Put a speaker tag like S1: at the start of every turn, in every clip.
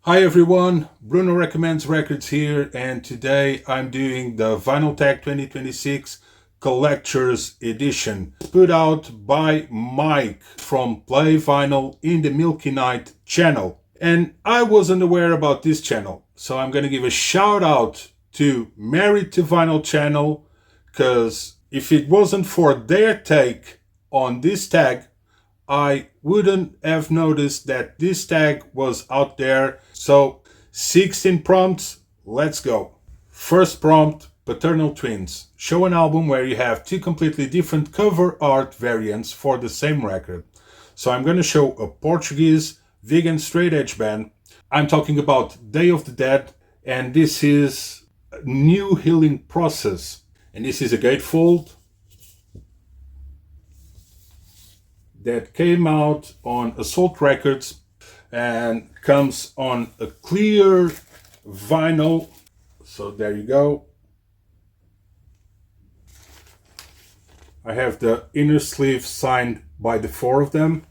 S1: Hi everyone, Bruno Recommends Records here, and today I'm doing the Vinyl Tag 2026 Collector's Edition, put out by Mike from Play Vinyl in the Milky Night channel. And I wasn't aware about this channel, so I'm gonna give a shout out to Married to Vinyl channel, because if it wasn't for their take on this tag, I wouldn't have noticed that this tag was out there. So 16 prompts, let's go. First prompt, Paternal Twins. Show an album where you have two completely different cover art variants for the same record. So I'm going to show a Portuguese vegan straight edge band. I'm talking about Day of the Dead, and this is a new healing process. And this is a gatefold that came out on Assault Records and comes on a clear vinyl. So there you go. I have the inner sleeve signed by the four of them,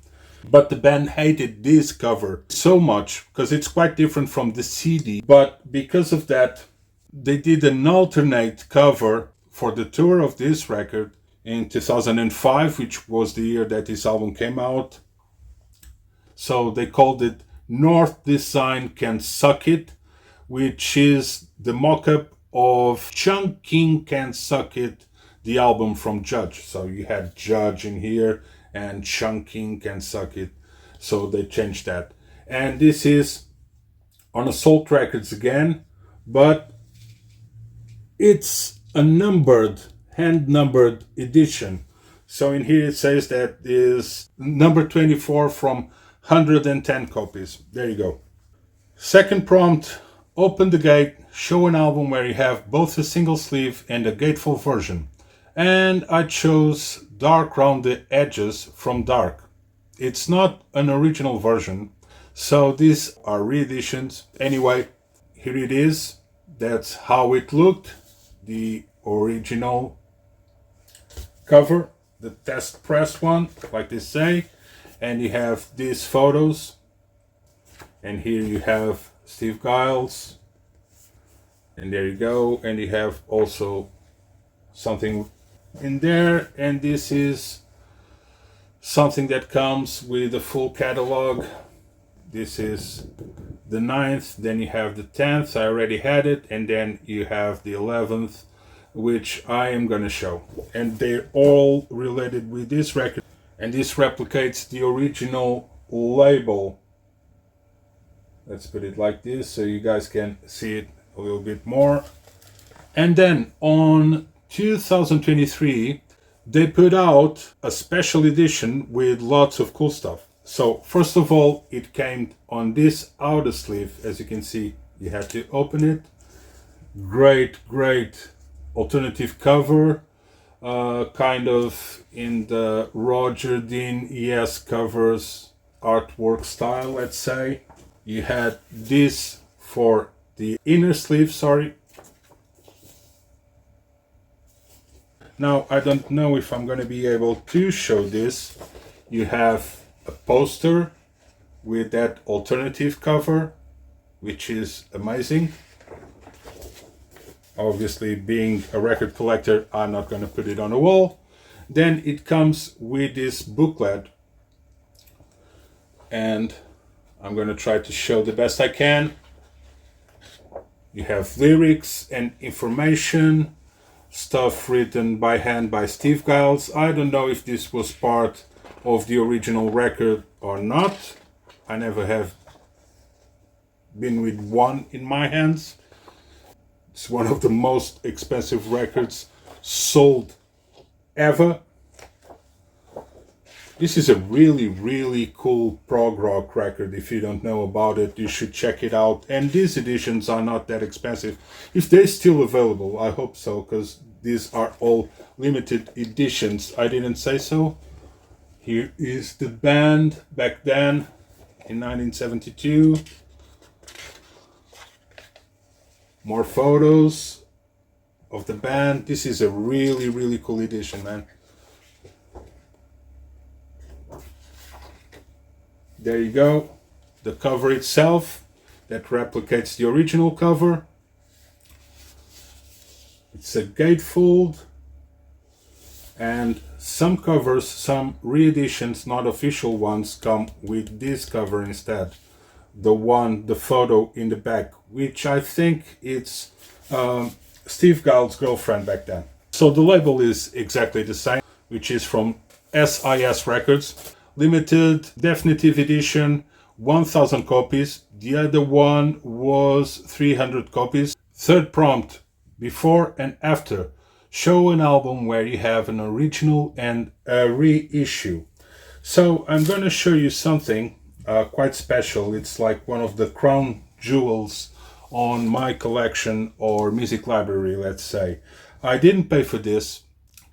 S1: but the band hated this cover so much because it's quite different from the CD. But because of that, they did an alternate cover for the tour of this record in 2005, which was the year that this album came out. So they called it North Design Can Suck It, which is the mock-up of Chunking Can Suck It, the album from Judge. So you had Judge in here and Chunking Can Suck It. So they changed that. And this is on Assault Records again, but it's a numbered, hand-numbered edition. So in here it says that is number 24 from 110 copies. There you go. Second prompt, open the gate, show an album where you have both a single sleeve and a gatefold version. And I chose Dark Round the Edges from Dark. It's not an original version, so these are re-editions. Anyway, here it is. That's how it looked. The original cover, the test press one, like they say. And you have these photos. And here you have Steve Giles. And there you go. And you have also something in there. And this is something that comes with a full catalog. This is the 9th, then you have the 10th, I already had it, and then you have the 11th, which I am going to show. And they're all related with this record, and this replicates the original label. Let's put it like this so you guys can see it a little bit more. And then on 2023, they put out a special edition with lots of cool stuff. So first of all, it came on this outer sleeve. As you can see, you had to open it. Great alternative cover, kind of in the Roger Dean ES covers artwork style, let's say. You had this for the inner sleeve, sorry. Now, I don't know if I'm going to be able to show this. You have a poster with that alternative cover, which is amazing. Obviously, being a record collector, I'm not going to put it on a wall. Then it comes with this booklet, and I'm going to try to show the best I can. You have lyrics and information, stuff written by hand by Steve Giles. I don't know if this was part of the original record or not. I never have been with one in my hands. It's one of the most expensive records sold ever. This is a really cool prog rock record. If you don't know about it, you should check it out. And these editions are not that expensive. If they're still available, I hope so, because these are all limited editions. I didn't say so. Here is the band back then in 1972. More photos of the band. This is a really cool edition, man. There you go. The cover itself. that replicates the original cover. It's a gatefold, and some covers, some re-editions, not official ones, come with this cover instead. The photo in the back, which I think it's Steve Gall's girlfriend back then. So the label is exactly the same, which is from SIS Records. Limited definitive edition, 1000 copies. The other one was 300 copies. Third prompt, before and after. Show an album where you have an original and a reissue. So I'm going to show you something quite special. It's like one of the crown jewels on my collection or music library, let's say. I didn't pay for this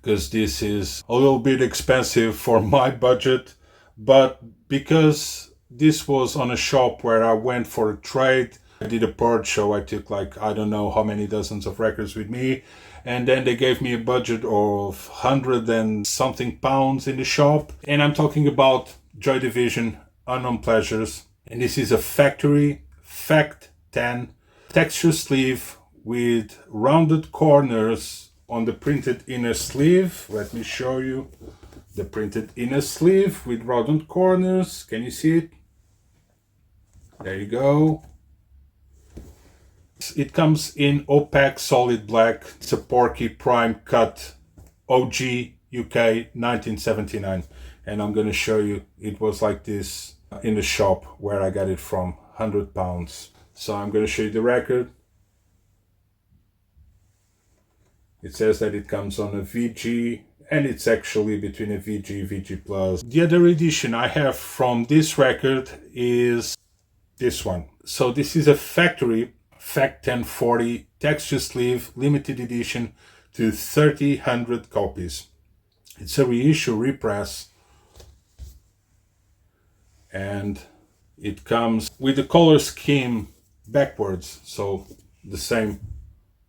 S1: because this is a little bit expensive for my budget, but because this was on a shop where I went for a trade, I did a purge, so I took like I don't know how many dozens of records with me, and then they gave me a budget of 100 and something pounds in the shop. And I'm talking about Joy Division Unknown Pleasures, and this is a factory Fact 10 texture sleeve with rounded corners on the printed inner sleeve. Let me show you the printed inner sleeve with rounded corners. Can you see it? There you go. It comes in opaque solid black. It's a Porky Prime cut OG UK 1979, and I'm going to show you it was like this in the shop where I got it from, £100. So I'm going to show you the record. It says that it comes on a VG, and it's actually between a VG Plus. The other edition I have from this record is this one. So this is a factory Fact 1040 texture sleeve limited edition to 3,000 copies. It's a reissue repress, and it comes with the color scheme backwards, so the same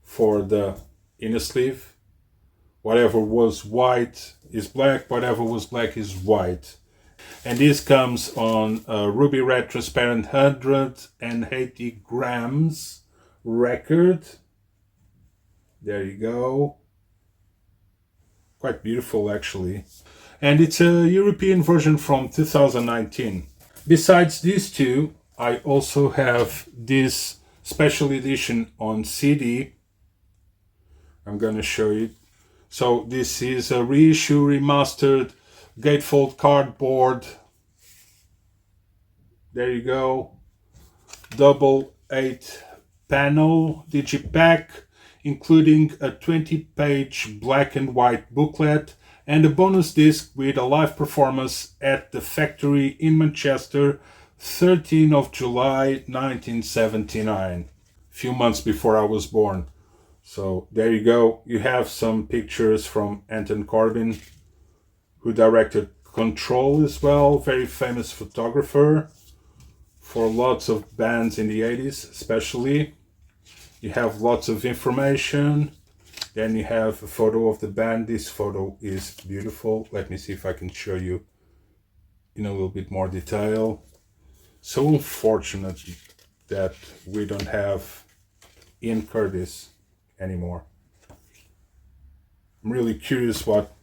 S1: for the inner sleeve. Whatever was white is black, whatever was black is white. And this comes on a ruby red transparent 180 grams record. There you go. Quite beautiful actually. And it's a European version from 2019. Besides these two, I also have this special edition on CD. I'm gonna show you. So this is a reissue remastered gatefold cardboard. There you go. Double 8 panel digipack, including a 20-page black and white booklet and a bonus disc with a live performance at the factory in Manchester, 13th of July 1979, a few months before I was born. So there you go. You have some pictures from Anton Corbijn, who directed Control as well, very famous photographer for lots of bands in the 80s especially. You have lots of information. Then you have a photo of the band. This photo is beautiful. Let me see if I can show you in a little bit more detail. So unfortunate that we don't have Ian Curtis anymore. I'm really curious what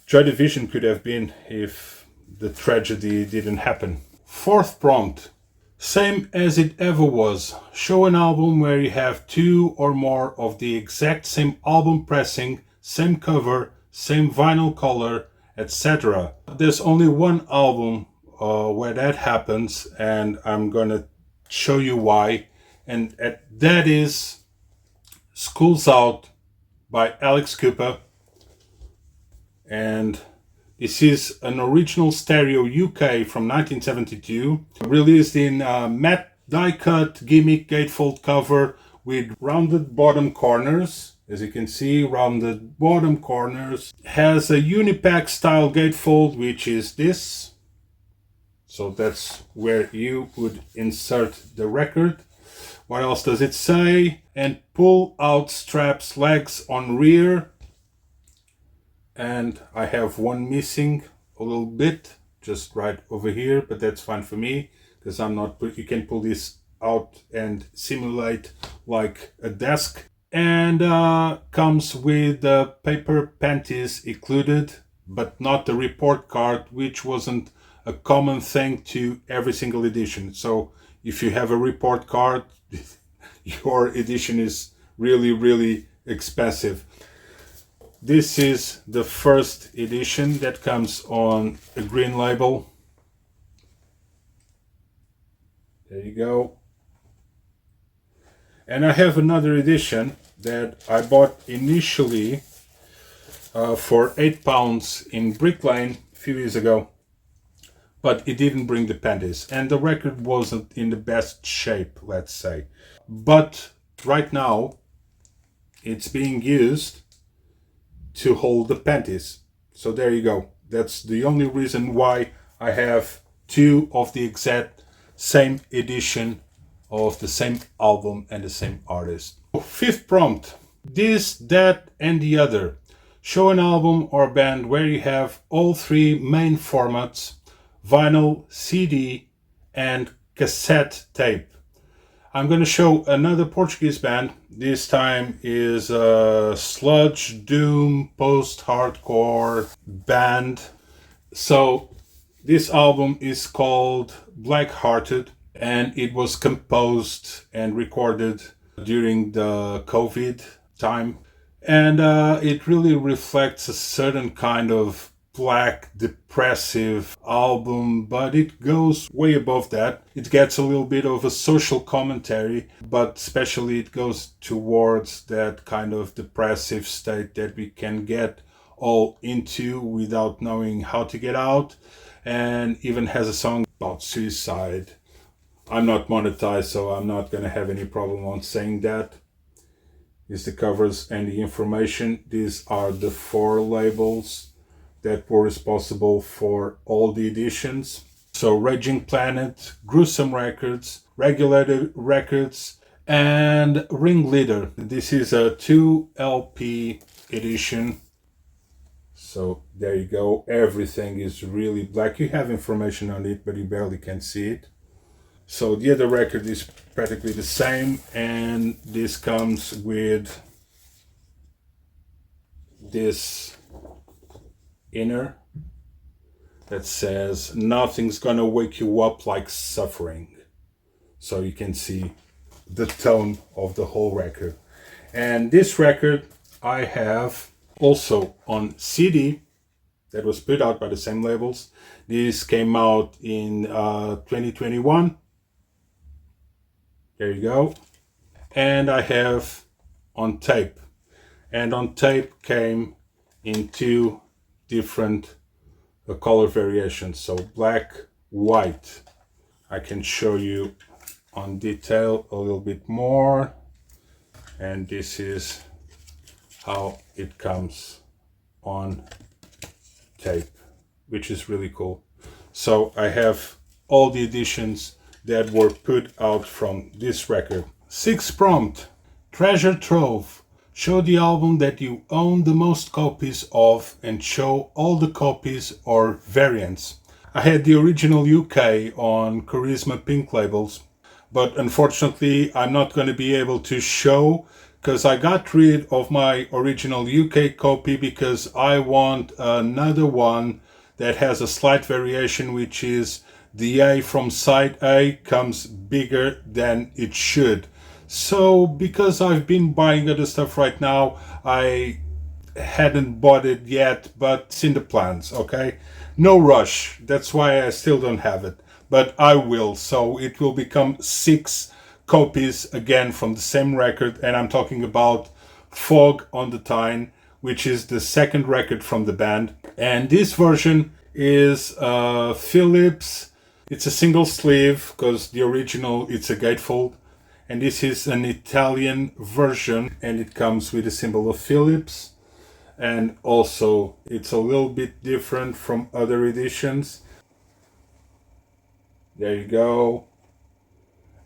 S1: Joy Division could have been if the tragedy didn't happen. Fourth prompt. Same as it ever was. Show an album where you have two or more of the exact same album pressing, same cover, same vinyl color, etc. There's only one album where that happens, and I'm gonna show you why. And that is School's Out by Alex Cooper. And this is an original stereo UK from 1972, released in matte die-cut gimmick gatefold cover with rounded bottom corners. As you can see, rounded bottom corners. Has a unipack style gatefold, which is this. So that's where you would insert the record. What else does it say? And pull out straps, legs on rear. And I have one missing a little bit, just right over here, but that's fine for me because I'm not. You can pull this out and simulate like a desk. And comes with the paper panties included, but not the report card, which wasn't a common thing to every single edition. So if you have a report card, your edition is really, really expensive. This is the first edition that comes on a green label. There you go. And I have another edition that I bought initially for £8 in Brick Lane a few years ago, but it didn't bring the panties, and the record wasn't in the best shape, let's say. But right now, it's being used to hold the panties. So there you go. That's the only reason why I have two of the exact same edition of the same album and the same artist. Fifth prompt. This, that, and the other. Show an album or band where you have all three main formats: vinyl, CD, and cassette tape. I'm going to show another Portuguese band. This time is a sludge, doom, post-hardcore band. So this album is called Black-Hearted, and it was composed and recorded during the COVID time. And it really reflects a certain kind of black, depressive album, but it goes way above that. It gets a little bit of a social commentary, but especially it goes towards that kind of depressive state that we can get all into without knowing how to get out, and even has a song about suicide. I'm not monetized, so I'm not going to have any problem on saying that. Is the covers and the information. These are the 4 labels that were responsible for all the editions. So Raging Planet, Gruesome Records, Regulated Records, and Ringleader. This is a 2 LP edition. So there you go. Everything is really black. You have information on it, but you barely can see it. So the other record is practically the same, and this comes with this inner that says nothing's gonna wake you up like suffering. So you can see the tone of the whole record. And this record I have also on CD that was put out by the same labels. This came out in 2021. There you go. And I have on tape. And on tape came in 2 different color variations. So black, white. I can show you on detail a little bit more. And this is how it comes on tape, which is really cool. So I have all the editions that were put out from this record. 6th prompt. Treasure Trove. Show the album that you own the most copies of and show all the copies or variants. I had the original UK on Charisma Pink labels, but unfortunately I'm not going to be able to show because I got rid of my original UK copy because I want another one that has a slight variation, which is the A from side A comes bigger than it should. So because I've been buying other stuff right now, I hadn't bought it yet, but it's in the plans, okay? No rush. That's why I still don't have it, but I will. So it will become 6 copies again from the same record, and I'm talking about Fog on the Tyne, which is the 2nd record from the band. And this version is Philips. It's a single sleeve because the original it's a gatefold, and this is an Italian version, and it comes with a symbol of Philips, and also it's a little bit different from other editions. There you go.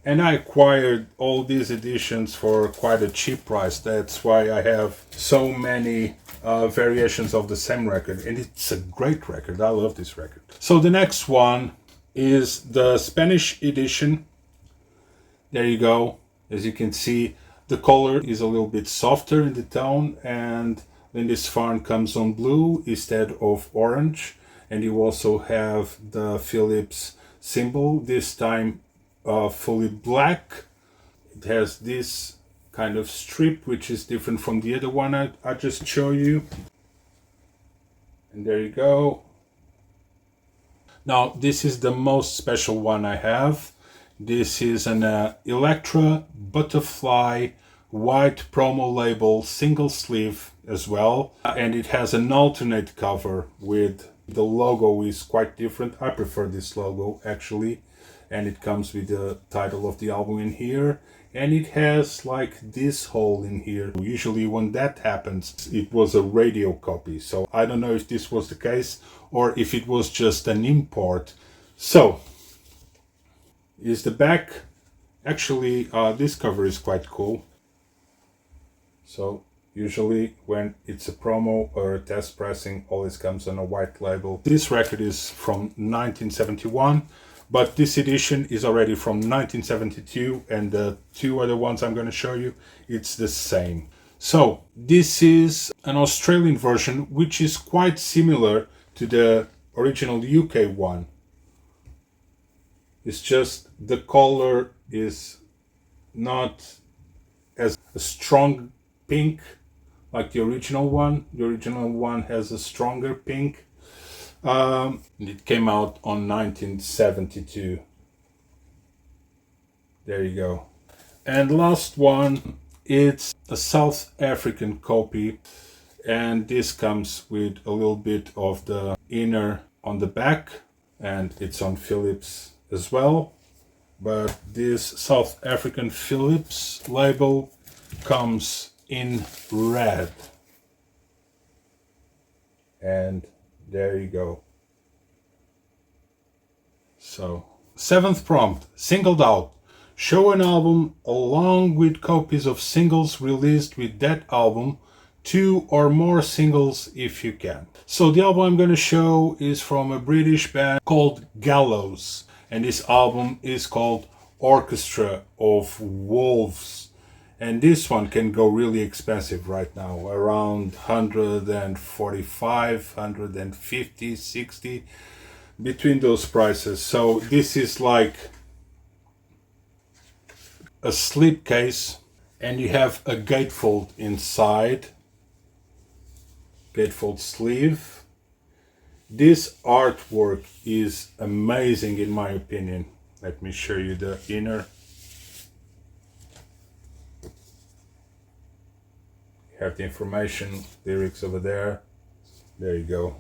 S1: And I acquired all these editions for quite a cheap price. That's why I have so many variations of the same record, and it's a great record. I love this record. So the next one is the Spanish edition. There you go. As you can see, the color is a little bit softer in the tone, and then this farm comes on blue instead of orange. And you also have the Philips symbol, this time fully black. It has this kind of strip, which is different from the other one I just showed you. And there you go. Now, this is the most special one I have. This is an Electra Butterfly white promo label single sleeve as well. And it has an alternate cover with the logo is quite different. I prefer this logo actually. And it comes with the title of the album in here. And it has like this hole in here. Usually when that happens, it was a radio copy. So I don't know if this was the case or if it was just an import. So, is the back. Actually, this cover is quite cool. So, usually when it's a promo or a test pressing, always comes on a white label. This record is from 1971. But this edition is already from 1972, and the two other ones I'm going to show you, it's the same. So, this is an Australian version, which is quite similar to the original UK one. It's just the color is not as a strong pink like the original one. The original one has a stronger pink. It came out on 1972. There you go. And last one, it's a South African copy, and this comes with a little bit of the inner on the back, and it's on Philips as well. But this South African Philips label comes in red. And there you go. So, 7th prompt, singled out. Show an album along with copies of singles released with that album, 2 or more singles if you can. So the album I'm going to show is from a British band called Gallows. And this album is called Orchestra of Wolves. And this one can go really expensive right now, around 145, 150, 60, between those prices. So this is like a slipcase, and you have a gatefold inside, gatefold sleeve. This artwork is amazing in my opinion. Let me show you the inner. You have the information, lyrics over there. There you go.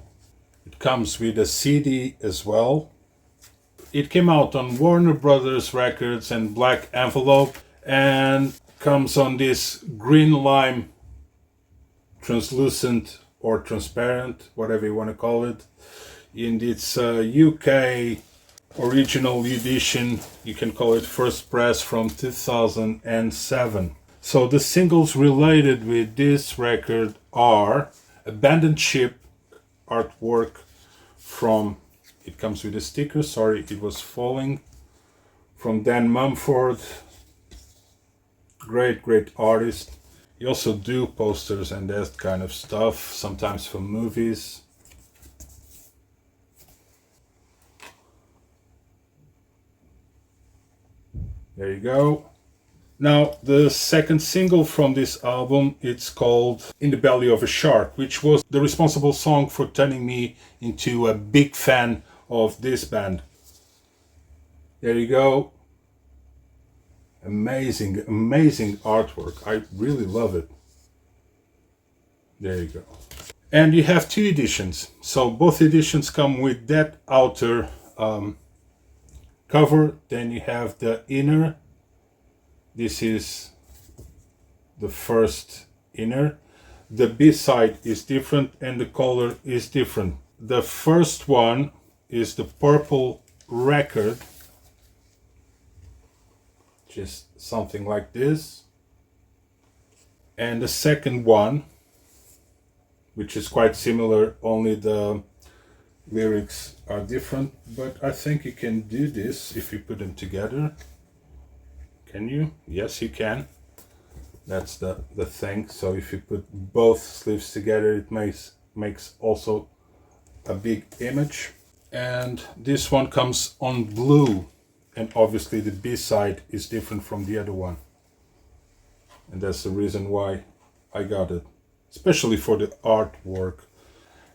S1: It comes with a CD as well. It came out on Warner Brothers Records and black envelope, and comes on this green lime, translucent or transparent, whatever you want to call it. In its UK original edition, you can call it first press from 2007. So the singles related with this record are Abandoned Ship artwork from, it comes with a sticker, sorry it was falling, from Dan Mumford, great artist. He also do posters and that kind of stuff, sometimes for movies. There you go. Now, the second single from this album, it's called In the Belly of a Shark, which was the responsible song for turning me into a big fan of this band. There you go. Amazing artwork. I really love it. There you go. And you have two editions. So both editions come with that outer cover. Then you have the inner. This is the first inner. The B-side is different and the color is different. The first one is the purple record. Just something like this. And the second one, which is quite similar, only the lyrics are different. But I think you can do this if you put them together. Can you? Yes, you can. That's the thing. So if you put both sleeves together, it makes also a big image. And this one comes on blue, and obviously the B-side is different from the other one, and that's the reason why I got it, especially for the artwork.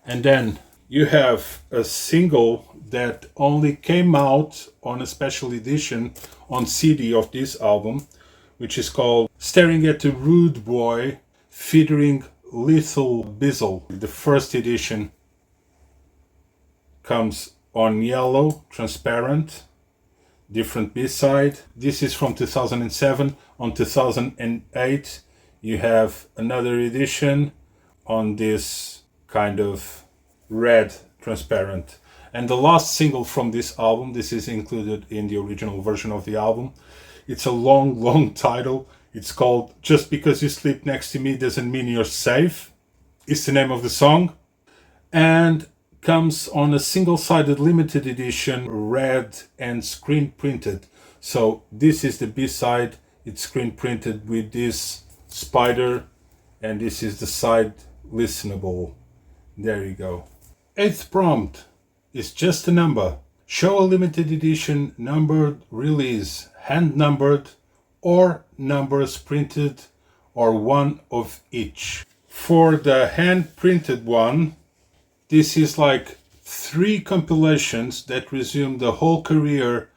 S1: And then you have a single that only came out on a special edition on CD of this album, which is called Staring at the Rude Boy featuring Lethal Bizzle. The first edition comes on yellow, transparent, different B-side. This is from 2007. On 2008 you have another edition on this kind of red transparent. And the last single from this album, this is included in the original version of the album. It's a long title. It's called Just Because You Sleep Next to Me Doesn't Mean You're Safe. It's the name of the song. And comes on a single-sided limited edition, red and screen printed. So this is the B-side. It's screen printed with this spider, and this is the side listenable. There you go. 8th prompt is just a number. Show a limited edition numbered release, hand numbered or numbers printed, or one of each. For the hand printed one, this is like 3 compilations that resume the whole career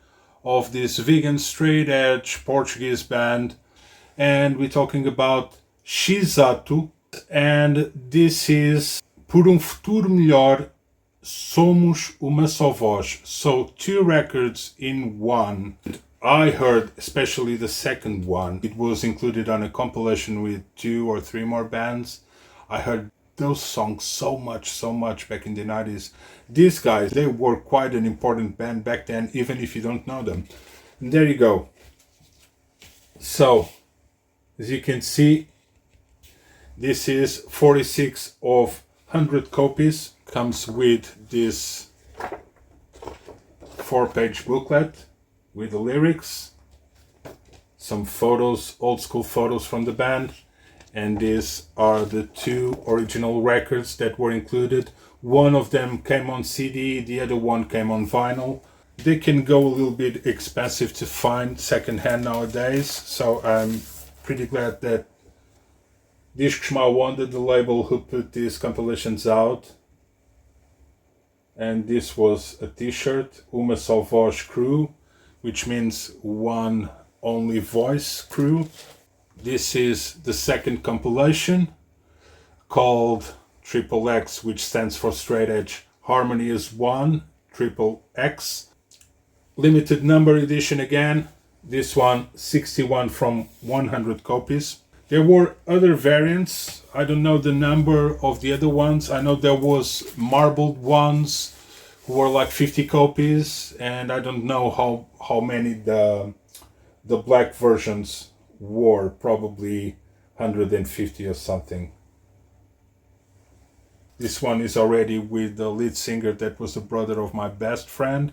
S1: of this vegan straight edge Portuguese band, and we're talking about X-acto, and this is Por Futuro Melhor, Somos Uma Só Voz. So 2 records in one. I heard especially the second one. It was included on a compilation with 2 or 3 more bands. I heard those songs so much back in the 90s. These guys, they were quite an important band back then, even if you don't know them. And there you go. So, as you can see, this is 46 of 100 copies. Comes with this 4-page booklet with the lyrics, some photos, old school photos from the band, and these are the 2 original records that were included. One of them came on CD, the other one came on vinyl. They can go a little bit expensive to find secondhand nowadays, so I'm pretty glad that Discos Mal Onda, the label who put these compilations out. And this was a t-shirt, Uma Só Voz Crew, which means one only voice crew. This is the second compilation called Triple X, which stands for Straight Edge Harmony is 1, Triple X. Limited number edition again. This one 61 from 100 copies. There were other variants. I don't know the number of the other ones. I know there was marbled ones who were like 50 copies, and I don't know how many the black versions were. Probably 150 or something. This one is already with the lead singer that was the brother of my best friend,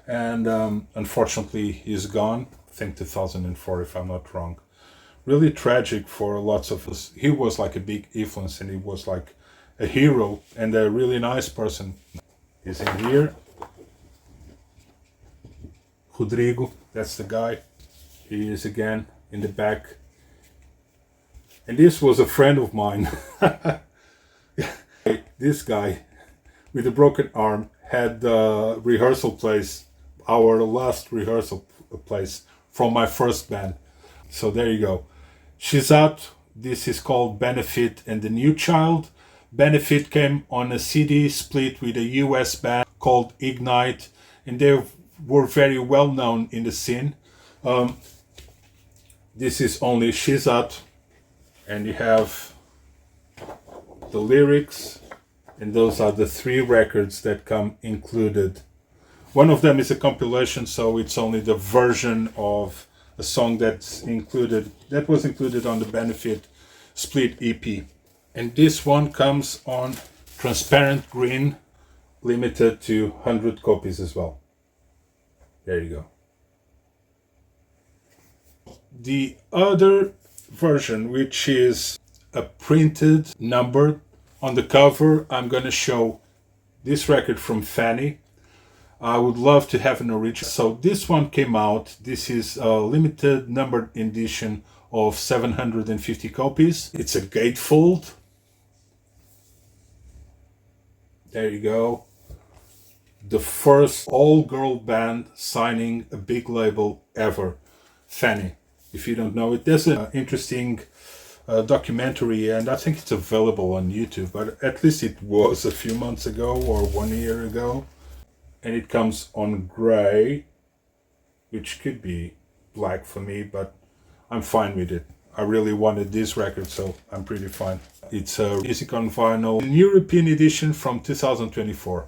S1: and unfortunately he's gone. I think 2004 if I'm not wrong. Really tragic for lots of us. He was like a big influence, and he was like a hero and a really nice person. He's in here. Rodrigo, that's the guy. He is again in the back. And this was a friend of mine. This guy with a broken arm had the rehearsal place, our last rehearsal place from my first band. So there you go. Shoutout. This is called Benefit and the New Child. Benefit came on a CD split with a US band called Ignite, and they were very well known in the scene. This is only Shoutout, and you have the lyrics, and those are the 3 records that come included. One of them is a compilation, so it's only the version of a song that was included on the Benefit split EP. And this one comes on transparent green, limited to 100 copies as well. There you go. The other version, which is a printed number on the cover, I'm going to show this record from Fanny. I would love to have an original. So this one came out. This is a limited numbered edition of 750 copies. It's a gatefold. There you go. The first all-girl band signing a big label ever. Fanny. If you don't know it, there's an interesting documentary, and I think it's available on YouTube, but at least it was a few months ago or 1 year ago. And it comes on gray, which could be black for me, but I'm fine with it. I really wanted this record, so I'm pretty fine. It's a Music on Vinyl, an European edition from 2024.